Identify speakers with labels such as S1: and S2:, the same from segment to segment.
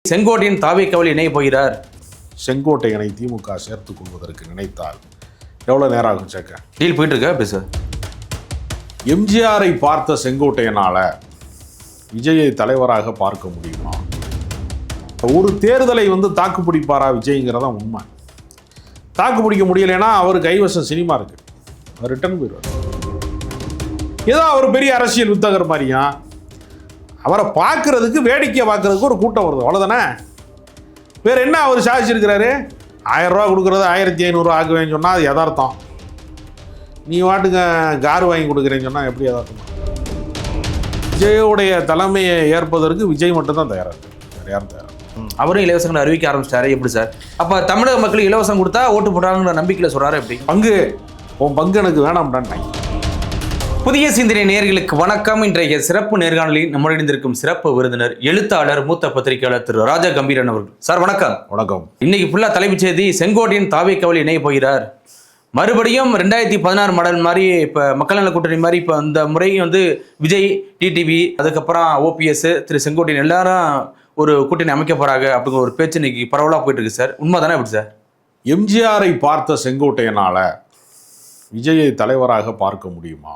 S1: செங்கோட்டையின் தாவேக்காவில் இணைய போகிறார்.
S2: செங்கோட்டையனை திமுக சேர்த்துக் கொள்வதற்கு நினைத்தால் எவ்வளோ நேரம் ஆகும் சேர்க்க?
S1: டீல் போயிட்டு இருக்கா எப்படி சார்?
S2: எம்ஜிஆரை பார்த்த செங்கோட்டையனால விஜயை தலைவராக பார்க்க முடியுமா? ஒரு தேர்தலை தாக்கு பிடிப்பாரா விஜய்ங்கிறதா உண்மை. தாக்கு பிடிக்க முடியலைன்னா அவர் கைவசம் சினிமா இருக்கு, அவர் ரிட்டர்ன் போயிடுவார். ஏதோ அவர் பெரிய அரசியல் வித்தகர் மாதிரியா அவரை பார்க்கறதுக்கு, வேடிக்கை பார்க்கறதுக்கு ஒரு கூட்டம் வருது, அவ்வளோதானே. வேறு என்ன அவர் சாதிச்சிருக்கிறாரு? 1000 ரூபா கொடுக்குறது 1500 ஆக்குவேன்னு சொன்னால் அது யதார்த்தம். நீ வாட்டுங்க கார் வாங்கி கொடுக்குறேன்னு சொன்னால் எப்படி யதார்த்தம்? விஜயோடைய தலைமையை ஏற்பதற்கு விஜய் மட்டும்தான் தயாராக இருக்கு, வேறு யாரும் தயாராக.
S1: அவரும் இலவசங்களை அறிவிக்க ஆரம்பிச்சிட்டாரு. எப்படி சார்? அப்போ தமிழக மக்களுக்கு இலவசம் கொடுத்தா ஓட்டு போட்டாங்கிற நம்பிக்கையில் சொல்கிறாரு. எப்படி
S2: உன் பங்கு எனக்கு வேணாம்டான்.
S1: புதிய சிந்தனை நேயர்களுக்கு வணக்கம். இன்றைய சிறப்பு நேர்காணலில் நம்முடன் இணைந்திருக்கும் சிறப்பு விருந்தினர் எழுத்தாளர், மூத்த பத்திரிகையாளர் திரு ராஜா கம்பீரன் அவர்கள். சார் வணக்கம்.
S2: வணக்கம்.
S1: இன்னைக்கு ஃபுல்லா தலைப்புச் செய்தி, செங்கோட்டையின் தாவேக்காவில் இணைய போகிறார். மறுபடியும் 2016 மாடல் மாதிரி இப்போ மக்கள் நல கூட்டணி மாதிரி இப்போ இந்த முறையும் விஜய், டிடிவி, அதுக்கப்புறம் ஓபிஎஸ், திரு செங்கோட்டையன் எல்லாரும் ஒரு கூட்டணி அமைக்க போறாங்க அப்படிங்கிற ஒரு பேச்சு இன்னைக்கு பரவலாக போயிட்டு இருக்கு சார். உண்மை தானே? எப்படி சார்?
S2: எம்ஜிஆரை பார்த்த செங்கோட்டையனால விஜயை தலைவராக பார்க்க முடியுமா?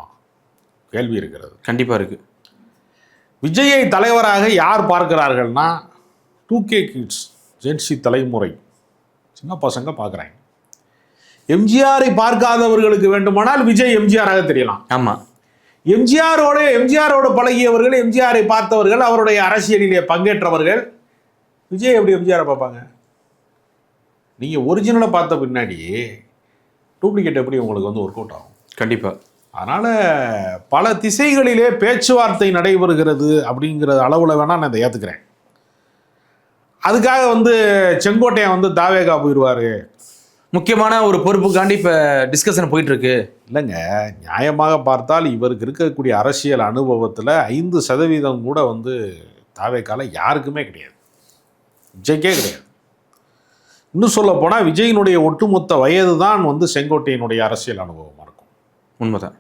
S2: கேள்வி இருக்கிறது.
S1: கண்டிப்பாக இருக்கு.
S2: விஜயை தலைவராக யார் பார்க்கிறார்கள்னா 2K கிட்ஸ், ஜென்சி தலைமுறை, சின்ன பசங்க பார்க்குறாங்க. எம்ஜிஆரை பார்க்காதவர்களுக்கு வேண்டுமானால் விஜய் எம்ஜிஆராக தெரியலாம்.
S1: ஆமாம்.
S2: எம்ஜிஆரோட பழகியவர்கள், எம்ஜிஆரை பார்த்தவர்கள், அவருடைய அரசியலிலே பங்கேற்றவர்கள் விஜய் எப்படி எம்ஜிஆரை பார்ப்பாங்க? நீங்கள் ஒரிஜினலை பார்த்த பின்னாடி டூப்ளிகேட் எப்படி உங்களுக்கு ஒர்க் அவுட் ஆகும்?
S1: கண்டிப்பாக.
S2: அதனால் பல திசைகளிலே பேச்சுவார்த்தை நடைபெறுகிறது அப்படிங்கிற அளவில் வேணால் நான் இதை ஏற்றுக்கிறேன். அதுக்காக செங்கோட்டையன் தாவேகா போயிடுவார்,
S1: முக்கியமான ஒரு பொறுப்புக்காண்டி இப்போ டிஸ்கஷன் போயிட்டு இருக்கு.
S2: இல்லைங்க, நியாயமாக பார்த்தால் இவருக்கு இருக்கக்கூடிய அரசியல் அனுபவத்தில் 5% கூட தாவேகால யாருக்குமே கிடையாது, விஜய்க்கே கிடையாது. இன்னும் சொல்ல போனால் விஜயினுடைய ஒட்டுமொத்த வயது தான் செங்கோட்டையனுடைய அரசியல் அனுபவமாக இருக்கும்.
S1: உண்மைதான்.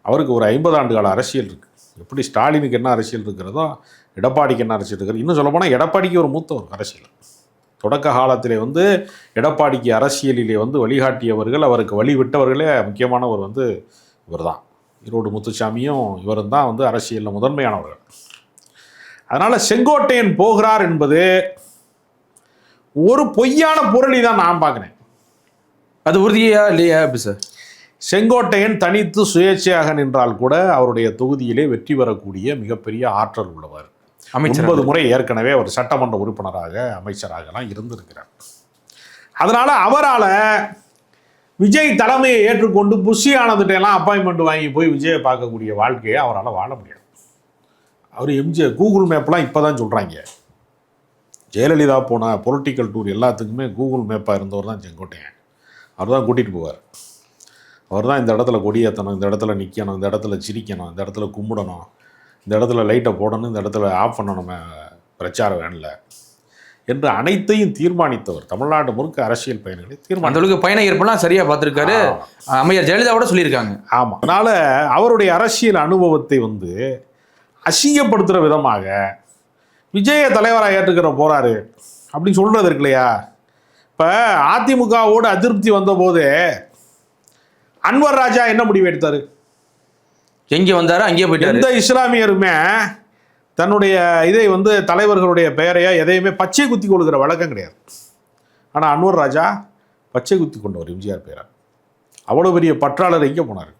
S2: அவருக்கு ஒரு 50 ஆண்டு கால அரசியல் இருக்குது. எப்படி ஸ்டாலினுக்கு என்ன அரசியல் இருக்கிறதோ எடப்பாடிக்கு என்ன அரசியல் இருக்கிறது. இன்னும் சொல்ல போனால் எடப்பாடிக்கு ஒரு மூத்த ஒரு அரசியல். தொடக்க காலத்திலே எடப்பாடிக்கு அரசியலிலே வழிகாட்டியவர்கள், அவருக்கு வழிவிட்டவர்களே முக்கியமானவர் இவர் தான். ஈரோடு முத்துசாமியும் இவரும் தான் அரசியலில் முதன்மையானவர்கள். அதனால் செங்கோட்டையன் போகிறார் என்பது ஒரு பொய்யான புரளி தான் நான் பார்க்குறேன்.
S1: அது உறுதியா இல்லையா எப்படி சார்?
S2: செங்கோட்டையன் தனித்து சுயேட்சையாக நின்றால் கூட அவருடைய தொகுதியிலே வெற்றி பெறக்கூடிய மிகப்பெரிய ஆற்றல் உள்ளவர். 9 முறை ஏற்கனவே அவர் சட்டமன்ற உறுப்பினராக, அமைச்சராகலாம் இருந்திருக்கிறார். அதனால் அவரால் விஜய் தலைமையை ஏற்றுக்கொண்டு புஷியானதுட்டெல்லாம் அப்பாயின்மெண்ட் வாங்கி போய் விஜயை பார்க்கக்கூடிய வாழ்க்கையை அவரால் வாழ முடியாது. அவர் எம்ஜிஆர் கூகுள் மேப்லாம் இப்போ தான் சொல்கிறாங்க. ஜெயலலிதா போன பொலிட்டிக்கல் டூர் எல்லாத்துக்குமே கூகுள் மேப்பாக இருந்தவர் தான் செங்கோட்டையன். அவர் தான் கூட்டிகிட்டு போவார். அவர் தான் இந்த இடத்துல கொடியேற்றணும், இந்த இடத்துல நிற்கணும், இந்த இடத்துல சிரிக்கணும், இந்த இடத்துல கும்பிடணும், இந்த இடத்துல லைட்டை போடணும், இந்த இடத்துல ஆஃப் பண்ணணும் பிரச்சார வேனில் என்று அனைத்தையும் தீர்மானித்தவர். தமிழ்நாடு முழுக்க அரசியல் பயணங்களை
S1: அந்த பயண ஏற்பெல்லாம் சரியாக பார்த்துருக்காரு. அம்மையார் ஜெயலலிதாவோட சொல்லியிருக்காங்க.
S2: ஆமாம். அதனால் அவருடைய அரசியல் அனுபவத்தை அசிங்கப்படுத்துகிற விதமாக விஜய தலைவராக ஏற்றுக்கிற போகிறாரு அப்படின்னு சொல்கிறது இருக்கு இல்லையா? இப்போ அதிமுகவோடு அதிருப்தி வந்தபோது அன்வர் ராஜா என்ன முடிவு எடுத்தார்?
S1: எங்கே வந்தார் அங்கேயே போயிட்டு.
S2: எந்த இஸ்லாமியருமே தன்னுடைய இதை தலைவர்களுடைய பெயரையா எதையுமே பச்சை குத்தி கொடுக்குற வழக்கம் கிடையாது. ஆனால் அன்வர் ராஜா பச்சை குத்தி கொண்டவர் எம்ஜிஆர் பேரை. அவ்வளோ பெரிய பற்றாளர் எங்கே போனார்?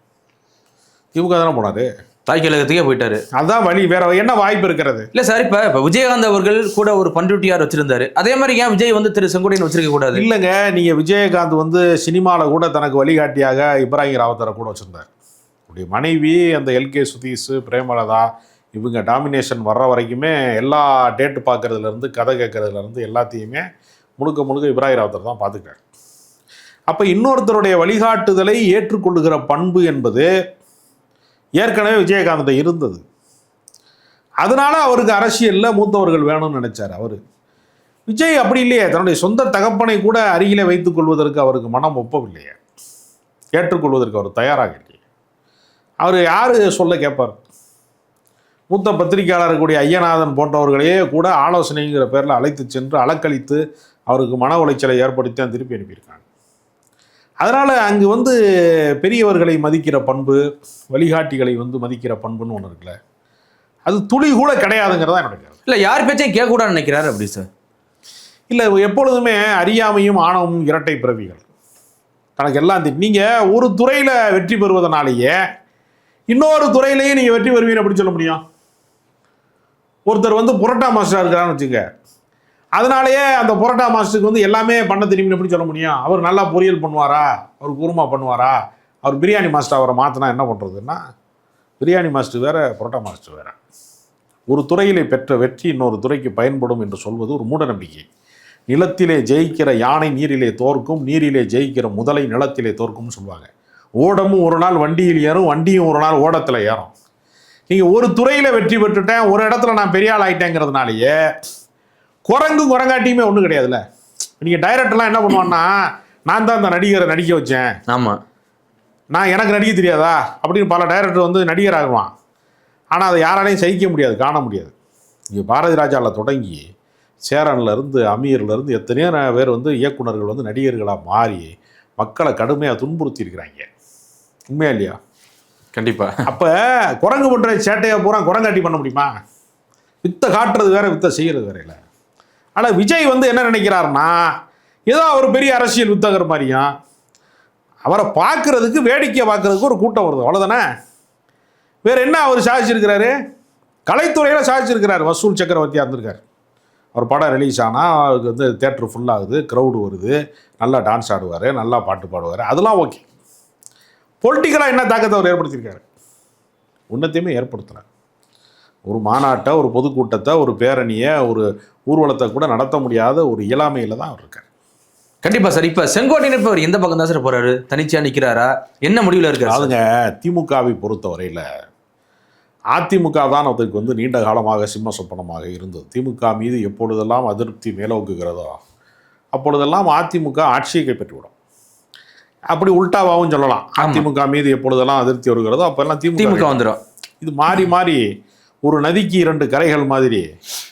S2: திமுக தானே போனார்.
S1: தாய் கழகத்துக்கே போயிட்டாரு.
S2: அதுதான் வழி. வேற என்ன வாய்ப்பு இருக்கிறது?
S1: இல்லை சார், இப்போ விஜயகாந்த் அவர்கள் கூட ஒரு பண்ருட்டியார் வச்சிருந்தாரு. அதே மாதிரி ஏன் விஜய் திரு செங்கோட்டையன் வச்சிருக்க கூடாது?
S2: இல்லைங்க, நீங்கள் விஜயகாந்த் சினிமாவில் கூட தனக்கு வழிகாட்டியாக இப்ராஹிம் ராவத்தரை கூட வச்சுருந்தார். அவருடைய மனைவி அந்த எல்கே சுதீஷ், பிரேமலதா இவங்க டாமினேஷன் வர்ற வரைக்குமே எல்லா டேட்டு பார்க்குறதுலேருந்து, கதை கேட்குறதுலேருந்து எல்லாத்தையுமே முழுக்க இப்ராஹிம் ராவத்தர் தான் பார்த்துக்கிட்டார். அப்போ இன்னொருத்தருடைய வழிகாட்டுதலை ஏற்றுக்கொள்ளுகிற பண்பு என்பது ஏற்கனவே விஜயகாந்த் இருந்தது. அதனால அவருக்கு அரசியலில் மூத்தவர்கள் வேணும்னு நினைச்சார் அவர். விஜய் அப்படி இல்லையே, தன்னுடைய சொந்த தகப்பனை கூட அருகிலே வைத்துக் கொள்வதற்கு அவருக்கு மனம் ஒப்பவில்லையே, ஏற்றுக்கொள்வதற்கு அவர் தயாராக இல்லையே. அவர் யார் சொல்ல கேட்பார்? மூத்த பத்திரிகையாளர் கூடிய ஐயநாதன் போன்றவர்களையே கூட ஆலோசனைங்கிற பேரில் அழைத்து சென்று அலக்களித்து அவருக்கு மன உளைச்சலை ஏற்படுத்தி தான் திருப்பி அனுப்பியிருக்காங்க. அதனால் அங்கு வந்து பெரியவர்களை மதிக்கிற பண்பு, வழிகாட்டிகளை வந்து மதிக்கிற பண்புன்னு ஒன்று இருக்குல்ல, அது துளி கூட கிடையாதுங்கிறதா என்னோட கருத்து.
S1: இல்லை யார் பேச்சையும் கேட்கக்கூடாதுன்னு நினைக்கிறாரு அப்படி சார்?
S2: இல்லை, எப்பொழுதுமே அறியாமையும் ஆணவமும் இரட்டை பிறவிகள். தனக்கு எல்லாம் நீங்கள் ஒரு துறையில் வெற்றி பெறுவதனாலேயே இன்னொரு துறையிலையும் நீங்கள் வெற்றி பெறுவீங்க எப்படி சொல்ல முடியும்? ஒருத்தர் வந்து புரோட்டா மாஸ்டராக இருக்கிறான்னு வச்சுக்க, அதனாலேயே அந்த புரோட்டா மாஸ்டருக்கு வந்து எல்லாமே பண்ண தெரியும்னு எப்படி சொல்ல முடியும்? அவர் நல்லா பொரியல் பண்ணுவாரா, அவர் குருமா பண்ணுவாரா, அவர் பிரியாணி மாஸ்டர் அவரை மாற்றினா என்ன பண்ணுறதுன்னா, பிரியாணி மாஸ்டர் வேறு, புரோட்டா மாஸ்டர் வேறு. ஒரு துறையிலே பெற்ற வெற்றி இன்னொரு துறைக்கு பயன்படும் என்று சொல்வது ஒரு மூட நம்பிக்கை. நிலத்திலே ஜெயிக்கிற யானை நீரிலே தோற்கும், நீரிலே ஜெயிக்கிற முதலை நிலத்திலே தோற்கும்னு சொல்லுவாங்க. ஓடமும் ஒரு நாள் வண்டியில் ஏறும், வண்டியும் ஒரு நாள் ஓடத்தில் ஏறும். நீங்கள் ஒரு துறையில் வெற்றி பெற்றுட்டேன், ஒரு இடத்துல நான் பெரிய ஆள் ஆகிட்டேங்கிறதுனாலேயே குரங்காட்டியுமே ஒன்றும் கிடையாதுல்ல. நீங்கள் டைரக்டர்லாம் என்ன பண்ணுவான்னா, நான் தான் அந்த நடிகரை நடிக்க வச்சேன்,
S1: ஆமாம்,
S2: நான் எனக்கு நடிக்க தெரியாதா அப்படின்னு பல டைரக்டர் வந்து நடிகர் ஆகுவான். ஆனால் அதை யாராலையும் சகிக்க முடியாது, காண முடியாது. இங்கே பாரதி ராஜாவில் தொடங்கி சேரன்லேருந்து அமீர்லேருந்து எத்தனையோ பேர் வந்து இயக்குனர்கள் வந்து நடிகர்களாக மாறி மக்களை கடுமையாக துன்புறுத்தி இருக்கிறாங்க. உண்மையா இல்லையா?
S1: கண்டிப்பாக.
S2: அப்போ குரங்கு பண்ணுற சேட்டையை பூரா குரங்காட்டி பண்ண முடியுமா? வித்தை காட்டுறது வேற, வித்தை செய்கிறது வேற இல்லை. ஆனால் விஜய் வந்து என்ன நினைக்கிறாருன்னா, ஏதோ அவர் பெரிய அரசியல் வித்தகர் மாதிரியும், அவரை பார்க்குறதுக்கு வேடிக்கை பார்க்குறதுக்கு ஒரு கூட்டம் வருது, அவ்வளோதானே. வேறு என்ன அவர் சாதிச்சிருக்கிறாரு? கலைத்துறையில் சாதிச்சிருக்கிறார். வசூல் சக்கரவர்த்தியாக இருந்திருக்கார். அவர் படம் ரிலீஸ் ஆனால் அவருக்கு வந்து தேட்டர் ஃபுல்லாகுது, க்ரௌடு வருது, நல்லா டான்ஸ் ஆடுவார், நல்லா பாட்டு பாடுவார், அதெல்லாம் ஓகே. பொலிட்டிக்கலாக என்ன தாக்கத்தை அவர் ஏற்படுத்தியிருக்காரு? உன்னத்தையுமே ஏற்படுத்துகிறார். ஒரு மாநாட்டை, ஒரு பொதுக்கூட்டத்தை, ஒரு பேரணியை, ஒரு ஊர்வலத்தை கூட நடத்த முடியாத ஒரு இயலாமையில் தான் அவர் இருக்கார்.
S1: கண்டிப்பாக சார். இப்போ செங்கோட்டையன் இப்போ அவர் எந்த பக்கம் தான் சார் போகிறாரு? தனிச்சா நிற்கிறாரா? என்ன முடிவில் இருக்காரு?
S2: அதுங்க திமுகவை பொறுத்தவரையில் அதிமுக தான் அதுக்கு வந்து நீண்ட காலமாக சிம்ம சொப்பனமாக இருந்தது. திமுக மீது எப்பொழுதெல்லாம் அதிருப்தி மேலோக்குகிறதோ அப்பொழுதெல்லாம் அதிமுக ஆட்சியை கைப்பற்றிவிடும். அப்படி உல்டாவாகவும் சொல்லலாம். அதிமுக மீது எப்பொழுதெல்லாம் அதிருப்தி வருகிறதோ அப்போல்லாம் திமுக
S1: வந்துடும்.
S2: இது மாறி மாறி ஒரு நதிக்கு இரண்டு கரைகள் மாதிரி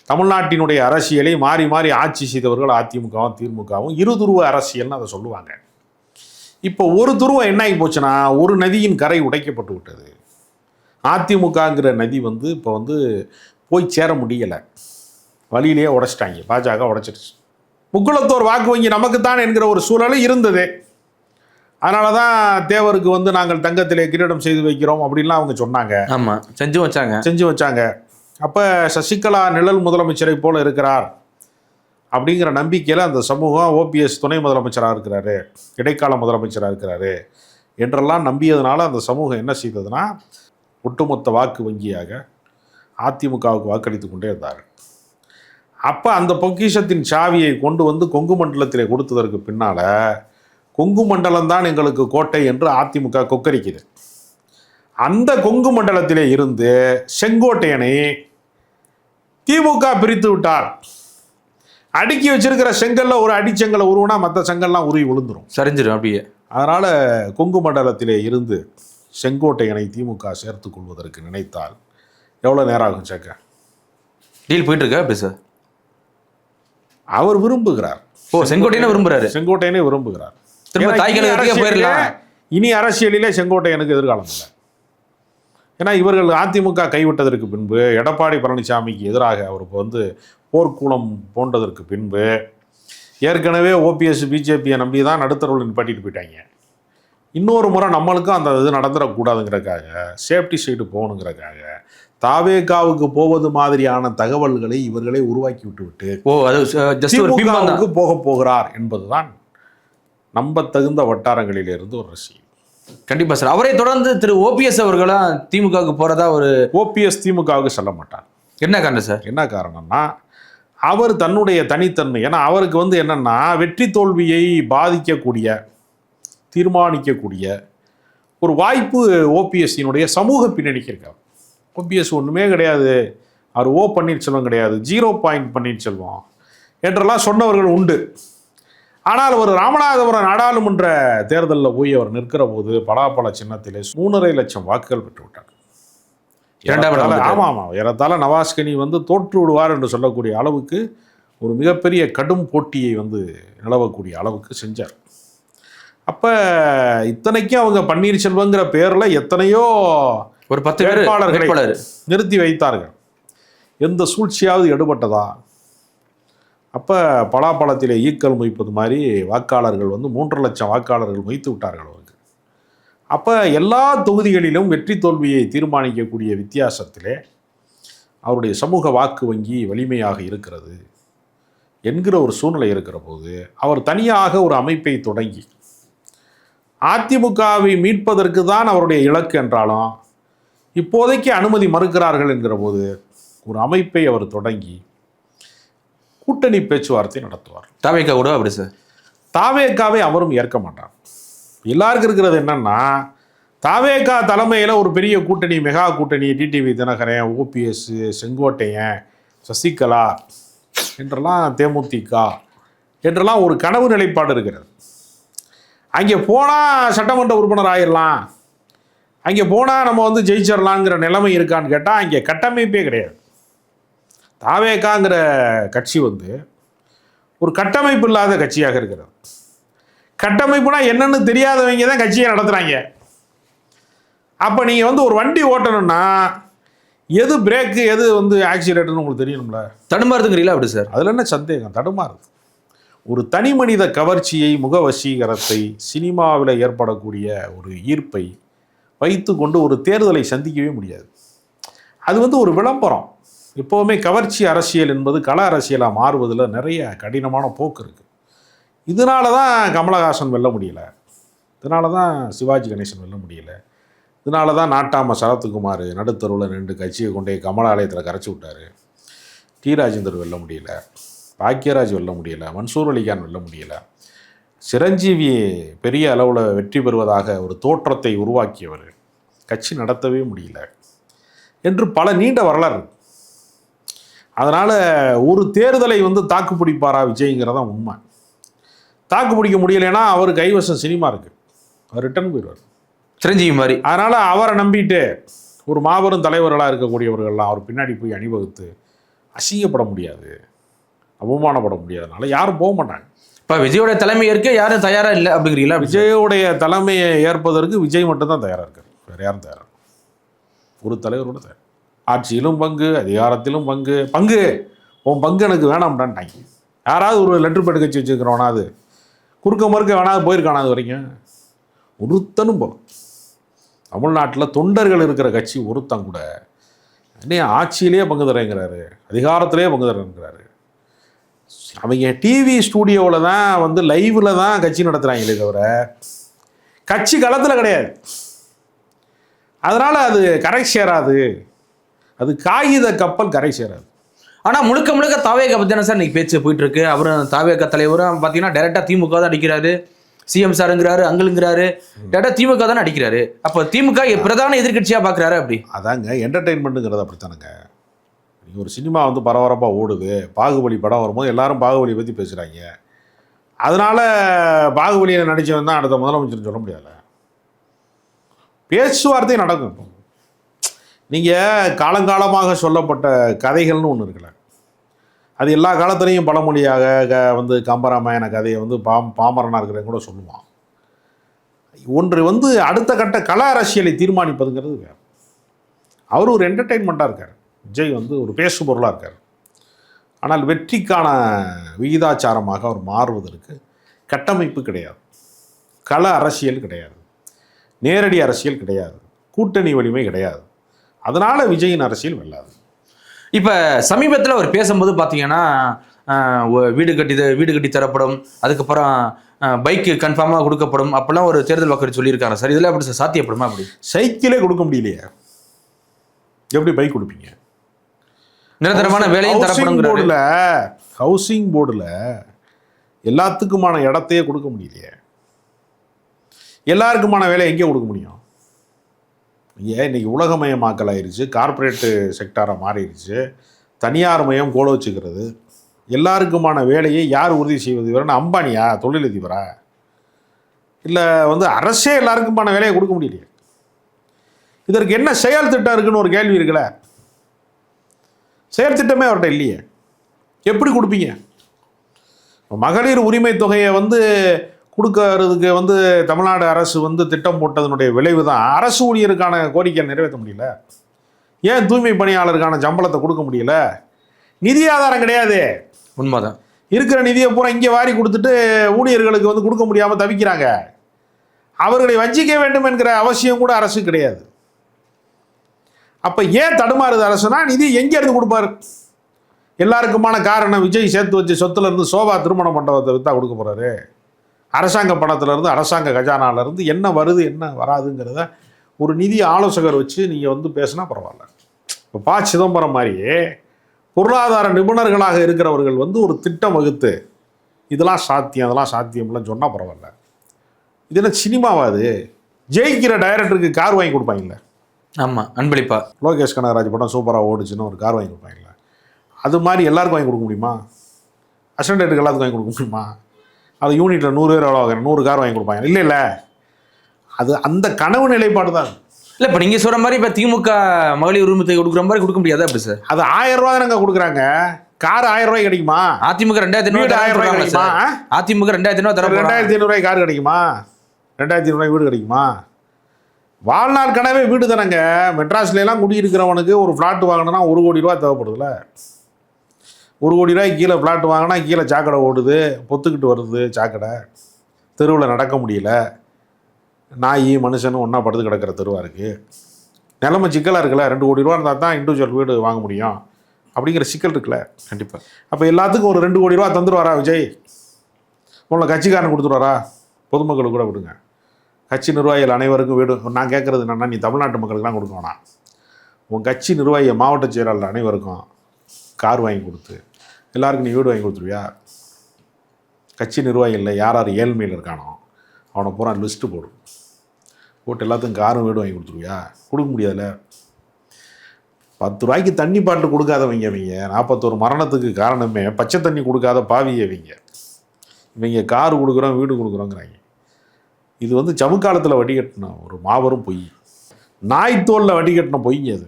S2: தமிழ்நாட்டினுடைய அரசியலை மாறி மாறி ஆட்சி செய்தவர்கள் அதிமுகவும் திமுகவும் இருதுருவ அரசியல்னு அதை சொல்லுவாங்க. இப்போ ஒரு துருவம் என்ன ஆகி போச்சுன்னா, ஒரு நதியின் கரை உடைக்கப்பட்டு விட்டது. அதிமுகங்கிற நதி வந்து இப்போ வந்து போய் சேர முடியலை, வழியிலேயே உடைச்சிட்டாங்க. பாஜக உடைச்சிருச்சு. முக்குளத்தோர் வாக்கு வங்கி நமக்குத்தான் என்கிற ஒரு சூழலும் இருந்தது. அதனால தான் தேவருக்கு வந்து நாங்கள் தங்கத்திலே கிரீடம் செய்து வைக்கிறோம் அப்படின்லாம் அவங்க சொன்னாங்க.
S1: ஆமாம், செஞ்சு வச்சாங்க. அப்போ சசிகலா நிழல் முதலமைச்சரை போல இருக்கிறார் அப்படிங்கிற நம்பிக்கையில் அந்த சமூகம் ஓபிஎஸ் துணை முதலமைச்சராக இருக்கிறாரு, இடைக்கால முதலமைச்சராக இருக்கிறாரு என்றெல்லாம் நம்பியதுனால அந்த சமூகம் என்ன செய்ததுன்னா, ஒட்டுமொத்த வாக்கு வங்கியாக அதிமுகவுக்கு வாக்களித்து கொண்டே இருந்தார். அப்போ அந்த பொக்கிஷத்தின் சாவியை கொண்டு வந்து கொங்கு மண்டலத்திலே கொடுத்ததற்கு பின்னால் கொங்கு மண்டலம் தான் எங்களுக்கு கோட்டை என்று அதிமுக கொக்கரிக்குது. அந்த கொங்கு மண்டலத்திலே இருந்து செங்கோட்டையனை திமுக பிரித்து விட்டார். அடுக்கி வச்சிருக்கிற செங்கல்ல ஒரு அடிச்செங்கலை உருவுனா மற்ற செங்கல்லாம் உருவி விழுந்துடும், சரிஞ்சிடும் அப்படியே.
S2: அதனால் கொங்கு மண்டலத்திலே இருந்து செங்கோட்டையனை திமுக சேர்த்து கொள்வதற்கு நினைத்தால் எவ்வளோ நேரம் ஆகும் சேர்க்க?
S1: டீல் போயிட்டு இருக்கா எப்படி சார்?
S2: அவர் விரும்புகிறார்.
S1: செங்கோட்டையனை விரும்புகிறாரு.
S2: செங்கோட்டையனே விரும்புகிறார்.
S1: போயிடலாம்.
S2: இனி அரசியலிலே செங்கோட்டையனுக்கு எதிர்காலம் இல்லை. ஏன்னா இவர்கள் அதிமுக கைவிட்டதற்கு பின்பு, எடப்பாடி பழனிசாமிக்கு எதிராக அவருக்கு வந்து போர்க்கூலம் போன்றதற்கு பின்பு, ஏற்கனவே ஓபிஎஸ் பிஜேபியை நம்பி தான் நடுத்தரவில் நிப்பாட்டிட்டு போயிட்டாங்க. இன்னொரு முறை நம்மளுக்கும் அந்த இது நடந்துடக்கூடாதுங்கிறக்காக, சேஃப்டி சைடு போகணுங்கிறக்காக தாவேகாவுக்கு போவது மாதிரியான தகவல்களை இவர்களே உருவாக்கி விட்டு திமுகவுக்கு போக போகிறார் என்பதுதான் நம்பத்தகுந்த வட்டாரங்களிலிருந்து ஒரு ரசிகை.
S1: கண்டிப்பா சார். அவரை தொடர்ந்து திரு ஓபிஎஸ் அவர்களும் திமுகவுக்கு போறதா ஒரு
S2: ஓபிஎஸ் திமுகவுக்கு செல்ல மாட்டார்.
S1: என்ன காரணம் சார்?
S2: என்ன காரணம்னா, அவர் தன்னுடைய தனித்தன்மை, ஏன்னா அவருக்கு வந்து என்னன்னா, வெற்றி தோல்வியை பாதிக்கக்கூடிய, தீர்மானிக்கக்கூடிய ஒரு வாய்ப்பு ஓபிஎஸ்ஸினுடைய சமூக பின்னணிக்கு இருக்கார். ஓபிஎஸ் ஒன்றுமே கிடையாது, அவர் ஓ பன்னீர்செல்வம் கிடையாது, 0 பன்னீர்செல்வம் என்றெல்லாம் சொன்னவர்கள் உண்டு. ஆனால் அவர் ராமநாதபுரம் நாடாளுமன்ற தேர்தலில் போய் அவர் நிற்கிற போது பலாப்பழ சின்னத்திலே 3.5 லட்சம் வாக்குகள் பெற்றுவிட்டார். ஆமாம் ஏறத்தாழ நவாஸ்கனி வந்து தோற்று விடுவார் என்று சொல்லக்கூடிய அளவுக்கு ஒரு மிகப்பெரிய கடும் போட்டியை வந்து நிலவக்கூடிய அளவுக்கு செஞ்சார். அப்போ இத்தனைக்கும் அவங்க பன்னீர்செல்வங்கிற பேரில் எத்தனையோ
S1: ஒரு 10 வேட்பாளர்களை
S2: நிறுத்தி வைத்தார்கள். எந்த சூழ்ச்சியாவது எடுபட்டதா? அப்போ பலாப்பழத்திலே ஈக்கள் மொய்ப்பது மாதிரி வாக்காளர்கள் வந்து 3 லட்சம் வாக்காளர்கள் மொய்த்து விட்டார்கள் அவருக்கு. அப்போ எல்லா தொகுதிகளிலும் வெற்றி தோல்வியை தீர்மானிக்கக்கூடிய வித்தியாசத்திலே அவருடைய சமூக வாக்கு வங்கி வலிமையாக இருக்கிறது என்கிற ஒரு சூழ்நிலை இருக்கிற போது அவர் தனியாக ஒரு அமைப்பை தொடங்கி அதிமுகவை மீட்பதற்கு தான் அவருடைய இலக்கு என்றாலும் இப்போதைக்கு அனுமதி மறுக்கிறார்கள் என்கிற போது ஒரு அமைப்பை அவர் தொடங்கி கூட்டணி பேச்சுவார்த்தை நடத்துவார்.
S1: தாவேகா கூட அப்படி சார்.
S2: தாவேகாவை அவரும் ஏற்க மாட்டார். எல்லாருக்கும் இருக்கிறது என்னன்னா, தாவேகா தலைமையில் ஒரு பெரிய கூட்டணி, மெகா கூட்டணி, டிடிவி தினகரன், ஓபிஎஸ், செங்கோட்டையன், சசிகலா என்றெல்லாம், தேமுதிக என்றெல்லாம் ஒரு கனவு நிலைப்பாடு இருக்கிறது. அங்கே போனால் சட்டமன்ற உறுப்பினர் ஆயிடலாம், அங்கே போனால் நம்ம வந்து ஜெயிச்சிடலாங்கிற நிலைமை இருக்கான்னு கேட்டால் அங்கே கட்டமைப்பே கிடையாது. தாவேகாங்கிற கட்சி வந்து ஒரு கட்டமைப்பு இல்லாத கட்சியாக இருக்கிறது. கட்டமைப்புனா என்னன்னு தெரியாதவங்க தான் கட்சியை நடத்துகிறாங்க. அப்போ நீங்கள் வந்து ஒரு வண்டி ஓட்டணும்னா எது பிரேக்கு எது வந்து ஆக்சிலேட்டர்னு உங்களுக்கு தெரியணும்ல.
S1: தடுமாறுதுங்கிறீங்களா அப்படி சார்?
S2: அதில் என்ன சந்தேகம்? தடுமாறுது. ஒரு தனி மனித கவர்ச்சியை, முக வசீகரத்தை, சினிமாவில் ஏற்படக்கூடிய ஒரு ஈர்ப்பை வைத்து கொண்டு ஒரு தேர்தலை சந்திக்கவே முடியாது. அது வந்து ஒரு விளம்பரம். எப்போவுமே கவர்ச்சி அரசியல் என்பது கள அரசியலாக மாறுவதில் நிறைய கடினமான போக்கு இருக்குது. இதனால தான் கமலஹாசன் வெல்ல முடியல, இதனால தான் சிவாஜி கணேசன் வெல்ல முடியல, இதனால தான் நாட்டாம சரத்குமார் நடுத்தருவில் 2 கட்சியை கொண்டே கமலாலயத்தில் கரைச்சி விட்டார். டி ராஜேந்தர் வெல்ல முடியல, பாக்யராஜ் வெல்ல முடியல, மன்சூர் அலிகான் வெல்ல முடியல. சிரஞ்சீவி பெரிய அளவில் வெற்றி பெறுவதாக ஒரு தோற்றத்தை உருவாக்கியவர் கட்சி நடத்தவே முடியல என்று பல நீண்ட வரலாறு. அதனால் ஒரு தேர்தலை வந்து தாக்கு பிடிப்பாரா விஜய்ங்கிறதான் உண்மை. தாக்கு பிடிக்க முடியலைன்னா அவர் கைவசம் சினிமா இருக்குது, அவர் ரிட்டர்ன் போயிடுவார்
S1: சிரஞ்சீவி மாதிரி.
S2: அதனால் அவரை நம்பிட்டு ஒரு மாபெரும் தலைவர்களாக இருக்கக்கூடியவர்கள்லாம் அவர் பின்னாடி போய் அணிவகுத்து அசிங்கப்பட முடியாது, அவமானப்பட முடியாதனால யாரும் போக மாட்டாங்க.
S1: இப்போ விஜயோடைய தலைமை ஏற்க யாரும் தயாராக இல்லை அப்படிங்கிறீங்களா?
S2: விஜயோடைய தலைமையை ஏற்பதற்கு விஜய் மட்டும்தான் தயாராக இருக்கார், வேறு யாரும் தயாராக? ஒரு தலைவரோட தயார். ஆட்சியிலும் பங்கு, அதிகாரத்திலும் பங்கு. உன் பங்கு எனக்கு வேணாம்டான்ட்டாங்க. யாராவது ஒரு லெட்டர் பேட் கட்சி வச்சுருக்கிறோன்னா அது குறுக்க மறுக்க வேணாது போயிருக்கானா அது வரைக்கும்? ஒருத்தனும் போகலாம். தமிழ்நாட்டில் தொண்டர்கள் இருக்கிற கட்சி ஒருத்தன் கூட இன்னே ஆட்சியிலே பங்கு தரேங்கிறாரு, அதிகாரத்திலே பங்கு தரேங்கிறாரு. அவங்க டிவி ஸ்டூடியோவில் தான் வந்து லைவில் தான் கட்சி நடத்துகிறாங்களே தவிர கட்சி களத்தில் கிடையாது. அதனால் அது கரை சேராது, அது காகித கப்பல் கரை சேராது.
S1: ஆனால் முழுக்க முழுக்க தாவேகா பற்றி தானே சார் இன்றைக்கி பேச்சு போயிட்டுருக்கு. அவரும் தாவேகா தலைவரும் பார்த்தீங்கன்னா டைரெக்டாக திமுக தான் அடிக்கிறாரு, சிஎம் சாருங்கிறாரு, அங்கிளுங்கிறாரு, டேரக்டாக திமுக தானே அடிக்கிறாரு. அப்போ திமுக பிரதான எதிர்கட்சியாக பார்க்குறாரு. அப்படி
S2: அதாங்க என்டர்டெயின்மெண்ட்டுங்கிறது அப்படித்தானுங்க. நீங்கள் ஒரு சினிமா வந்து பரபரப்பாக ஓடுது, பாகுபலி படம் வரும்போது எல்லாரும் பாகுபலியை பற்றி பேசுகிறாங்க. அதனால் பாகுபலியை நடித்தவன் தான் அடுத்த முதலமைச்சர்னு சொல்ல முடியாது. பேச்சுவார்த்தை நடக்கும். நீங்கள் காலங்காலமாக சொல்லப்பட்ட கதைகள்னு ஒன்று இருக்குல்ல, அது எல்லா காலத்துலேயும் பழமொழியாக வந்து கம்பராமாயண கதையை வந்து பாமரனாக இருக்கிறவங்க கூட சொல்லுவான். ஒன்று வந்து அடுத்த கட்ட கல அரசியலை தீர்மானிப்பதுங்கிறது வேறு. அவர் ஒரு என்டர்டெயின்மெண்ட்டாக இருக்கார், விஜய் வந்து ஒரு பேசு பொருளாக இருக்கார். ஆனால் வெற்றிக்கான விகிதாச்சாரமாக அவர் மாறுவதற்கு கட்டமைப்பு கிடையாது, கள அரசியல் கிடையாது, நேரடி அரசியல் கிடையாது, கூட்டணி வலிமை கிடையாது. அதனால் விஜயின் அரசியல் வெல்லாது.
S1: இப்போ சமீபத்தில் அவர் பேசும்போது பார்த்தீங்கன்னா வீடு கட்டி தரப்படும், அதுக்கப்புறம் பைக்கு கன்ஃபார்மாக கொடுக்கப்படும், அப்போல்லாம் ஒரு தேர்தல் வாக்குறுதி சொல்லியிருக்காங்க சார். இதெல்லாம் எப்படி சார் சாத்தியப்படுமா? அப்படி
S2: சைக்கிளே கொடுக்க முடியலையே, எப்படி பைக் கொடுப்பீங்க?
S1: நிரந்தரமான வேலையும் தரப்படும்.
S2: ஹவுசிங் போர்டில் எல்லாத்துக்குமான இடத்தையே கொடுக்க முடியலையே. எல்லாருக்குமான வேலை எங்கே கொடுக்க முடியும்? ஏன் இன்றைக்கி உலகமயமாக்கல் ஆயிடுச்சு, கார்ப்பரேட்டு செக்டாராக மாறிடுச்சு, தனியார் மயம் கோல வச்சுக்கிறது. எல்லாருக்குமான வேலையை யார் உறுதி செய்வது? இவரன்னா அம்பானியா, தொழிலதிபரா? இல்லை வந்து அரசே எல்லாருக்குமான வேலையை கொடுக்க முடியலையே. இதற்கு என்ன செயல் திட்டம் இருக்குன்னு ஒரு கேள்வி இருக்குல்ல. செயல் திட்டமே அவர்கிட்ட இல்லையே. எப்படி கொடுப்பீங்க? மகளிர் உரிமை தொகையை கொடுக்கறதுக்கு தமிழ்நாடு அரசு திட்டம் போட்டதனுடைய விளைவு தான் அரசு ஊழியருக்கான கோரிக்கையை நிறைவேற்ற முடியல. ஏன் தூய்மை பணியாளருக்கான சம்பளத்தை கொடுக்க முடியல? நிதி ஆதாரம் கிடையாது.
S1: உண்மைதான்.
S2: இருக்கிற நிதியை பூரா இங்கே வாரி கொடுத்துட்டு ஊழியர்களுக்கு கொடுக்க முடியாமல் தவிக்கிறாங்க. அவர்களை வஞ்சிக்க வேண்டும் என்கிற அவசியம் கூட அரசு கிடையாது. அப்போ ஏன் தடுமாறுது அரசுனா, நிதி எங்கேருந்து கொடுப்பாரு? எல்லாருக்குமான காரணம் விஜய் சேர்த்து வச்ச சொத்துலேருந்து சோபா திருமண மண்டபத்தை விற்றா கொடுக்க போகிறாரு. அரசாங்க பணத்திலேருந்து அரசாங்க கஜானாலேருந்து என்ன வருது என்ன வராதுங்கிறத ஒரு நிதி ஆலோசகர் வச்சு நீங்கள் பேசினா பரவாயில்ல. இப்போ ப. சிதம்பரம் மாதிரியே பொருளாதார நிபுணர்களாக இருக்கிறவர்கள் ஒரு திட்டம் வகுத்து இதெல்லாம் சாத்தியம் அதெல்லாம் சாத்தியம்லாம் சொன்னால் பரவாயில்ல. இது என்ன சினிமாவாது? ஜெயிக்கிற டைரக்டருக்கு கார் வாங்கி கொடுப்பாங்கல்ல.
S1: ஆமாம், அன்பளிப்பா.
S2: லோகேஷ் கனகராஜ் படம் சூப்பராக ஓடிச்சுன்னு ஒரு கார் வாங்கி கொடுப்பாங்கல்ல. அது மாதிரி எல்லாருக்கும் வாங்கி கொடுக்க முடியுமா? அசிஸ்டன்ட்டுக்கு எல்லாத்துக்கும் வாங்கி கொடுக்க முடியுமா? அது யூனிட்டில் 100 பேர் எவ்வளோ வாங்க 100 கார் வாங்கி கொடுப்பாங்க. இல்லை அது அந்த கனவு நிலைப்பாடு தான்.
S1: இல்லை, இப்போ நீங்கள் சொல்கிற மாதிரி இப்போ திமுக மகளிர் உரிமை தொகை கொடுக்குற மாதிரி கொடுக்க முடியாது. அப்படி சார்,
S2: அது 1000 ரூபா தானங்க கொடுக்குறாங்க. கார் 1000 ரூபாய் கிடைக்குமா?
S1: அதிமுக 2500
S2: கிடைக்குமா?
S1: அதிமுக 2500 தர
S2: 2500 கார் கிடைக்குமா? 2500 வீடு கிடைக்குமா? வாழ்நாள் கனவே வீடு தானங்க. மெட்ராஸ்லாம் குடியிருக்கிறவனுக்கு ஒரு ஃப்ளாட் வாங்கினா 1 கோடி ரூபா தேவைப்படுதுல்ல. 1 கோடி ரூபாய்க்கு கீழே ஃப்ளாட் வாங்கினா கீழே சாக்கடை ஓடுது, பொத்துக்கிட்டு வருது சாக்கடை, தெருவில் நடக்க முடியல, நாய் மனுஷனும் ஒன்றா படுத்து கிடக்கிற தெருவாக இருக்குது. நிலைமை சிக்கலாக இருக்குல்ல. 2 கோடி ரூபா இருந்தால் தான் இண்டிவிஜுவல் வீடு வாங்க முடியும் அப்படிங்கிற சிக்கல் இருக்குல்ல.
S1: கண்டிப்பாக.
S2: அப்போ எல்லாத்துக்கும் ஒரு 2 கோடி ரூபா தந்துடுவாரா விஜய்? உங்களை கட்சிக்காரன் கொடுத்துருவாரா? பொதுமக்களுக்கு கூட விடுங்க. கட்சி நிர்வாகிகள் அனைவருக்கும் வீடு. நான் கேட்குறது என்னென்னா, நீ தமிழ்நாட்டு மக்களுக்கெல்லாம் கொடுக்க வேணாம். உன் கட்சி நிர்வாகிய மாவட்ட செயலாளர் அனைவருக்கும் கார் வாங்கி கொடுத்து எல்லாருக்கும் நீ வீடு வாங்கி கொடுத்துருவியா? கட்சி நிர்வாகிகளில் யார் யார் ஏழ்மையில் இருக்கானோ அவனை பூரா லிஸ்ட்டு போட்டு எல்லாத்துக்கும் காரும் வீடு வாங்கி கொடுத்துருவியா? கொடுக்க முடியாதுல்ல. 10 ரூபாய்க்கு தண்ணி பாட்டு கொடுக்காதவங்க இவங்க. 41 மரணத்துக்கு காரணமே பச்சை தண்ணி கொடுக்காத பாவியவங்க. இவங்க கார் கொடுக்குறோம் வீடு கொடுக்குறோங்கிறாங்க. இது சமுக்காலத்தில் வட்டி கட்டின ஒரு மாபெரும் பொய். நாய்த்தோலில் வட்டி கட்டின பொய்ங்க அது.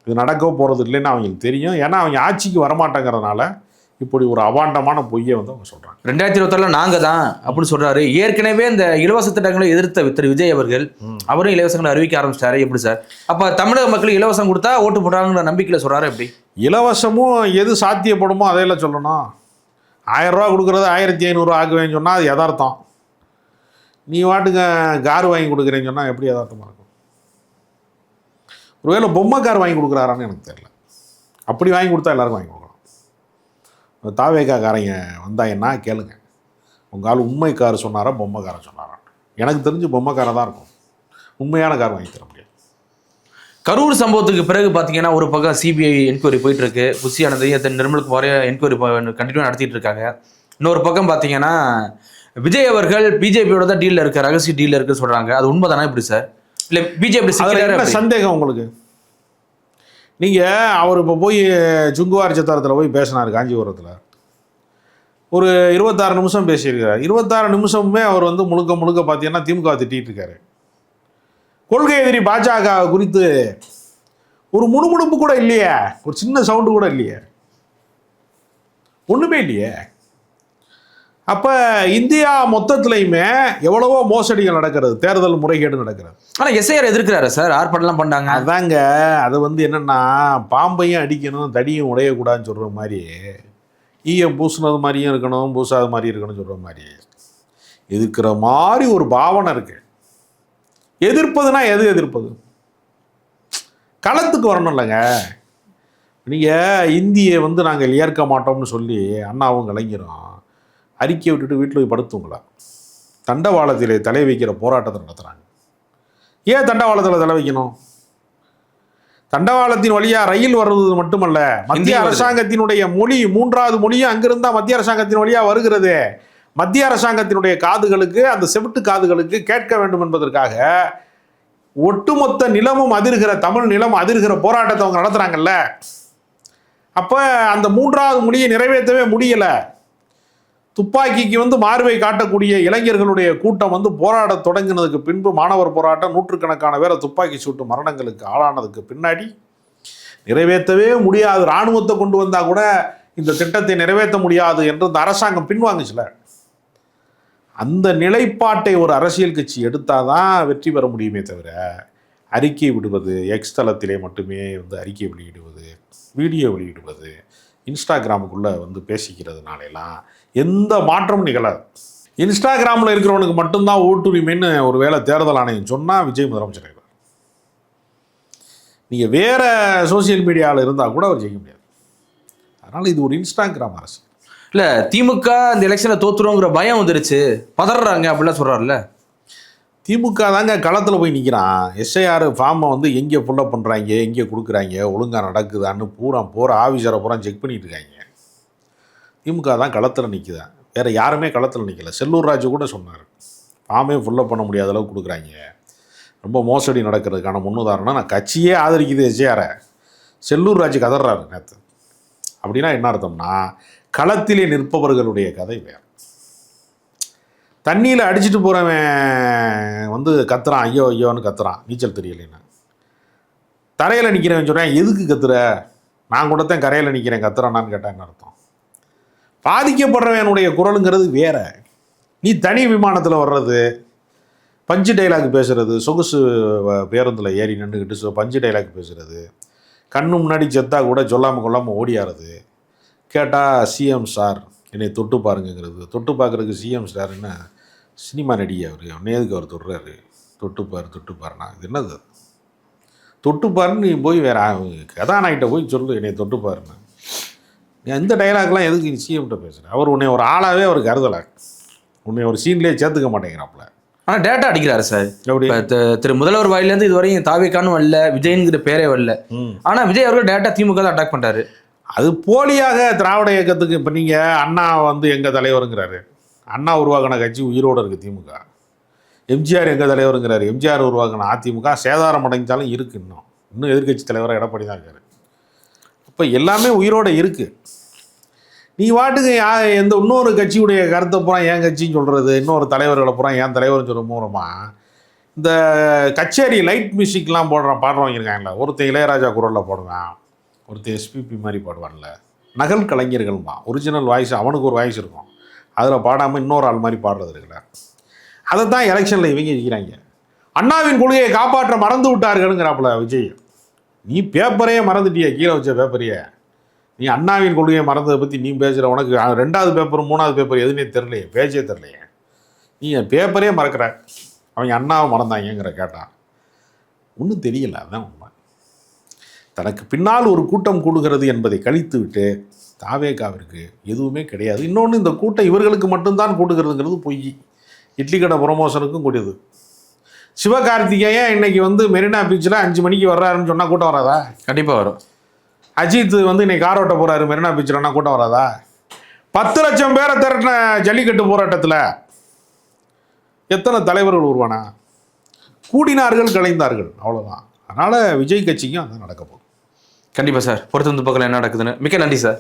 S2: இது நடக்க போகிறது இல்லைன்னு அவங்களுக்கு தெரியும். ஏன்னா அவங்க ஆட்சிக்கு வரமாட்டேங்கிறதுனால இப்படி ஒரு அபாண்டமான பொய்யை அவங்க சொல்கிறாங்க.
S1: 2026 நாங்கள் தான் அப்படின்னு சொல்கிறாரு. ஏற்கனவே இந்த இலவச திட்டங்களை எதிர்த்த திரு விஜய் அவர்கள் அவரும் இலவசங்களை அறிவிக்க ஆரம்பிச்சிட்டாரு. எப்படி சார்? அப்போ தமிழக மக்களுக்கு இலவசம் கொடுத்தா ஓட்டு போடுறாங்கிற நம்பிக்கையில் சொல்கிறாரு. எப்படி
S2: இலவசமும் எது சாத்தியப்படுமோ அதையெல்லாம் சொல்லணும். 1000 ரூபா கொடுக்குறது 1500 ஆக்குவேன்னு சொன்னால் அது யதார்த்தம். நீ வாட்டுங்க கார் வாங்கி கொடுக்குறேன்னு சொன்னால் எப்படி யதார்த்தமாக இருக்கும்? ஒருவேளை பொம்மை கார் வாங்கி கொடுக்குறாரான்னு எனக்கு தெரியல. அப்படி வாங்கி கொடுத்தா எல்லாருக்கும் வாங்கி கொடுக்கணும். தாவேக்கா காரங்க வந்தாங்கன்னா கேளுங்க, உங்கள் ஆள் உண்மை கார் சொன்னாரா பொம்மை காரை சொன்னாரா? எனக்கு தெரிஞ்சு பொம்மை காரை தான் இருக்கும். உண்மையான கார் வாங்கி தர முடியாது.
S1: கரூர் சம்பவத்துக்கு பிறகு பார்த்தீங்கன்னா ஒரு பக்கம் சிபிஐ என்கொயரி போயிட்டு இருக்கு. புஷி ஆனந்தையும் நிர்மலுக்கு வரைய என்கொயரி கண்டினியூ நடத்திட்டு இருக்காங்க. இன்னொரு பக்கம் பார்த்தீங்கன்னா விஜய் அவர்கள் பிஜேபியோட தான் டீலில் இருக்க, ரகசிய டீலில் இருக்குன்னு சொல்றாங்க. அது உண்மைதானா? எப்படி சார்? இல்லை பிஜேபி
S2: சந்தேகம் உங்களுக்கு? நீங்கள் அவர் இப்போ போய் சுங்குவார் சத்திரத்தில் போய் பேசினார் காஞ்சிபுரத்தில். ஒரு 26 நிமிஷம் பேசியிருக்காரு. 26 நிமிஷமுமே அவர் முழுக்க பார்த்தீங்கன்னா திமுக திட்டிகிட்டு இருக்காரு. கொள்கை எதிரி பாஜக குறித்து ஒரு முணுமுணுப்பு கூட இல்லையே, ஒரு சின்ன சவுண்டு கூட இல்லையே, ஒன்றுமே இல்லையே. அப்போ இந்தியா மொத்தத்துலையுமே எவ்வளவோ மோசடிகள் நடக்கிறது, தேர்தல் முறைகேடு நடக்கிறது. ஆனால்
S1: எஸ்ஐஆர் எதிர்க்கிறாரு சார், ஆர்ப்பாட்டம்லாம் பண்ணாங்க.
S2: அதாங்க, அது என்னென்னா பாம்பையும் அடிக்கணும் தடியும் உடையக்கூடாதுன்னு சொல்கிற மாதிரி, ஈயம் பூசினது மாதிரியும் இருக்கணும் பூசாத மாதிரி இருக்கணும்னு சொல்கிற மாதிரி எதிர்க்கிற மாதிரி ஒரு பாவனை இருக்குது. எதிர்ப்பதுனா எது எதிர்ப்பது? களத்துக்கு வரணும் இல்லைங்க. நீங்கள் இந்தியை நாங்கள் ஏற்க மாட்டோம்னு சொல்லி அண்ணாவும் கலைஞரும் அறிக்கை விட்டுட்டு வீட்டில் போய் படுத்துங்களா? தண்டவாளத்தில் தலை வைக்கிற போராட்டத்தை நடத்துகிறாங்க. ஏன் தண்டவாளத்தில் தலை வைக்கணும்? தண்டவாளத்தின் வழியாக ரயில் வர்றது மட்டுமல்ல, மத்திய அரசாங்கத்தினுடைய மொழி 3வது மொழியும் அங்கிருந்தால் மத்திய அரசாங்கத்தின் வழியாக வருகிறது. மத்திய அரசாங்கத்தினுடைய காதுகளுக்கு, அந்த செவிட்டு காதுகளுக்கு கேட்க வேண்டும் என்பதற்காக ஒட்டுமொத்த நிலமும் அதிர்கிற, தமிழ் நிலம் அதிர்கிற போராட்டத்தை அவங்க நடத்துகிறாங்கல்ல. அப்போ அந்த 3வது மொழியை நிறைவேற்றவே முடியலை. துப்பாக்கிக்கு வந்து மார்பை காட்டக்கூடிய இளைஞர்களுடைய கூட்டம் வந்து போராட தொடங்கினதுக்கு பின்பு, மாணவர் போராட்டம் நூற்றுக்கணக்கான பேரை துப்பாக்கி சூட்டு மரணங்களுக்கு ஆளானதுக்கு பின்னாடி நிறைவேற்றவே முடியாது, இராணுவத்தை கொண்டு வந்தா கூட இந்த திட்டத்தை நிறைவேற்ற முடியாது என்று இந்த அரசாங்கம் பின்வாங்குச்சுல. அந்த நிலைப்பாட்டை ஒரு அரசியல் கட்சி எடுத்தாதான் வெற்றி பெற முடியுமே தவிர, அறிக்கை விடுவது, எக்ஸ் தளத்திலே மட்டுமே வந்து அறிக்கை வெளியிடுவது, வீடியோ வெளியிடுவது, இன்ஸ்டாகிராமுக்குள்ளே வந்து பேசிக்கிறதுனாலாம் எந்த மாற்றமும் நிகழாது. இன்ஸ்டாகிராமில் இருக்கிறவனுக்கு மட்டும்தான் ஓட்டுரிமைன்னு ஒரு வேளை தேர்தல் ஆணையம் சொன்னால் விஜய் முதலமைச்சர் ஆகிறார். நீங்கள் வேறு சோசியல் மீடியாவில் இருந்தால் கூட அவர் ஜெயிக்க முடியாது. அதனால் இது ஒரு இன்ஸ்டாகிராம் அரசு
S1: இல்லை. திமுக இந்த எலெக்ஷனில் தோத்துருவோங்கிற பயம் வந்துருச்சு, பதறாங்க அப்படிலாம் சொல்கிறாருல்ல.
S2: திமுக தாங்க களத்தில் போய் நிற்கிறான். எஸ்ஐஆர் ஃபார்மை வந்து எங்கே ஃபுல்லப் பண்ணுறாங்க, எங்கே கொடுக்குறாங்க, ஒழுங்காக நடக்குதான்னு பூரா போகிற ஆஃபீஸரை பூரா செக் பண்ணிட்டு இருக்காங்க. திமுக தான் களத்தில் நிற்குதான், வேறு யாருமே களத்தில் நிற்கலை. செல்லூர் ராஜு கூட சொன்னார், ஃபார்மே ஃபுல்லப் பண்ண முடியாத அளவுக்கு கொடுக்குறாங்க, ரொம்ப மோசடி நடக்கிறதுக்கான முன்னுதாரணம் நான் கட்சியே ஆதரிக்குது எஸ்ஐஆரை. செல்லூர் ராஜு கதறாரு நேற்று. அப்படின்னா என்ன அர்த்தம்னா, களத்திலே நிற்பவர்களுடைய கதை வேறு. தண்ணியில் அடிச்சுட்டு போகிறவன் வந்து கத்துறான், ஐயோ ஐயோன்னு கத்துறான், நீச்சல் தெரியலைன்னா. தரையில் நிற்கிறவன் சொல்கிறேன், எதுக்கு கத்துற, நான் கூட தான் கரையில் நிற்கிறேன் கத்துறானான்னு கேட்டால் என்ன அர்த்தம்? பாதிக்கப்படுறவனுடைய குரலுங்கிறது வேற. நீ தனி விமானத்தில் வர்றது, பஞ்சு டைலாக் பேசுகிறது, சொகுசு பேருந்தில் ஏறி நின்றுக்கிட்டு பஞ்சு டைலாக் பேசுகிறது, கண்ணு முன்னாடி செத்தா கூட சொல்லாமல் கொள்ளாமல் ஓடியாருது, கேட்டால் சிஎம் சார் என்னை தொட்டு பாருங்கிறது. தொட்டு பார்க்குறதுக்கு சிஎம் சார் என்ன சினிமா நடிகை அவர், எதுக்கு அவர் தொடுறாரு, தொட்டுப்பாருண்ணா இது என்னது? தொட்டுப்பாருன்னு நீ போய் வேற கதாநாயகிட்ட போய் சொல்லு என்னை தொட்டுப்பாருன்னு. நீ அந்த டைலாக்லாம் எதுக்கு நீ சிஎம்கிட்ட பேசுகிற? அவர் உன்னை ஒரு ஆளாகவே அவர் கருதலை, உன்னை ஒரு சீன்லேயே சேர்த்துக்க மாட்டேங்கிறாப்புல.
S1: ஆனால் டேட்டா அடிக்கிறாரு சார். எப்படி திரு முதல்வர் வாயிலேருந்து இதுவரையும் தாவேக்கானும் வரல, விஜய்ங்கிற பேரே வரல. ஆனால் விஜய் அவர்கள் டேட்டா திமுக தான் அட்டாக் பண்ணுறாரு.
S2: அது போலியாக திராவிட இயக்கத்துக்கு. இப்போ நீங்கள் அண்ணா வந்து எங்கள் தலைவருங்கிறாரு, அண்ணா உருவாக்கின கட்சி உயிரோடு இருக்குது திமுக. எம்ஜிஆர் எங்கள் தலைவருங்கிறாரு, எம்ஜிஆர் உருவாக்கின அதிமுக சேதாரம் அடைஞ்சாலும் இருக்குது. இன்னும் எதிர்கட்சி தலைவராக எடப்பாடி தான் இருக்காரு. இப்போ எல்லாமே உயிரோடு இருக்குது. நீ வாட்டுக்கு எந்த இன்னொரு கட்சியுடைய கருத்தை பூரா என் கட்சின்னு சொல்கிறது, இன்னொரு தலைவர்களை பூரா என் தலைவர்னு சொல்கிற மூலமாக இந்த கச்சேரி லைட் மியூசிக்லாம் பாடுறவங்க இருக்காங்களா, ஒருத்தன் இளையராஜா குரலில் போடுவான், ஒருத்தர் எஸ்பிபி மாதிரி பாடுவான்ல, நகல் கலைஞர்கள்மா, ஒரிஜினல் வாய்ஸ் அவனுக்கு ஒரு வாய்ஸ் இருக்கும், அதில் பாடாமல் இன்னொரு ஆள் மாதிரி பாடுறது இருக்குல்ல, அதை தான் எலெக்ஷனில் இவங்க இருக்கிறாங்க. அண்ணாவின் கொள்கையை காப்பாற்ற மறந்து விட்டார்கள்ங்கிறாப்புல விஜய். நீ பேப்பரையே மறந்துட்டிய, கீழே வச்ச பேப்பரையே. நீ அண்ணாவின் கொள்கையை மறந்ததை பற்றி நீ பேசுகிற, உனக்கு 2வது பேப்பர் 3வது பேப்பர் எதுனே தெரிலையே, பேச்சே தெரிலையே, நீ பேப்பரே மறக்கிற. அவங்க அண்ணாவை மறந்தாங்கிற கேட்டான், ஒன்றும் தெரியல. அதுதான் உண்மை. தனக்கு பின்னால் ஒரு கூட்டம் கூடுகிறது என்பதை கழித்து விட்டு தாவேகாவிற்கு எதுவுமே கிடையாது. இன்னொன்று, இந்த கூட்டம் இவர்களுக்கு மட்டும்தான் கூடுகிறதுங்கிறது பொய். இட்லி கடை ப்ரொமோஷனுக்கும் கூடியது. சிவகார்த்திகேயன் இன்னைக்கு வந்து மெரினா பீச்சில் 5 மணிக்கு வர்றாருன்னு சொன்னால் கூட்டம் வராதா?
S1: கண்டிப்பாக வரும்.
S2: அஜித் வந்து இன்னைக்கு கார் ஓட்ட போகிறாரு மெரினா பீச்சில்னா கூட்டம் வராதா? 10 லட்சம் பேரை திரட்டின ஜல்லிக்கட்டு போராட்டத்தில் எத்தனை தலைவர்கள் உருவானா? கூடினார்கள், கலைந்தார்கள், அவ்வளோதான். அதனால் விஜய் கட்சிக்கும் அதான் நடக்க போகுது.
S1: கண்டிப்பாக சார். பொறுத்து வந்து பார்க்கலாம் என்ன நடக்குதுன்னு. மிக்க நன்றி சார்.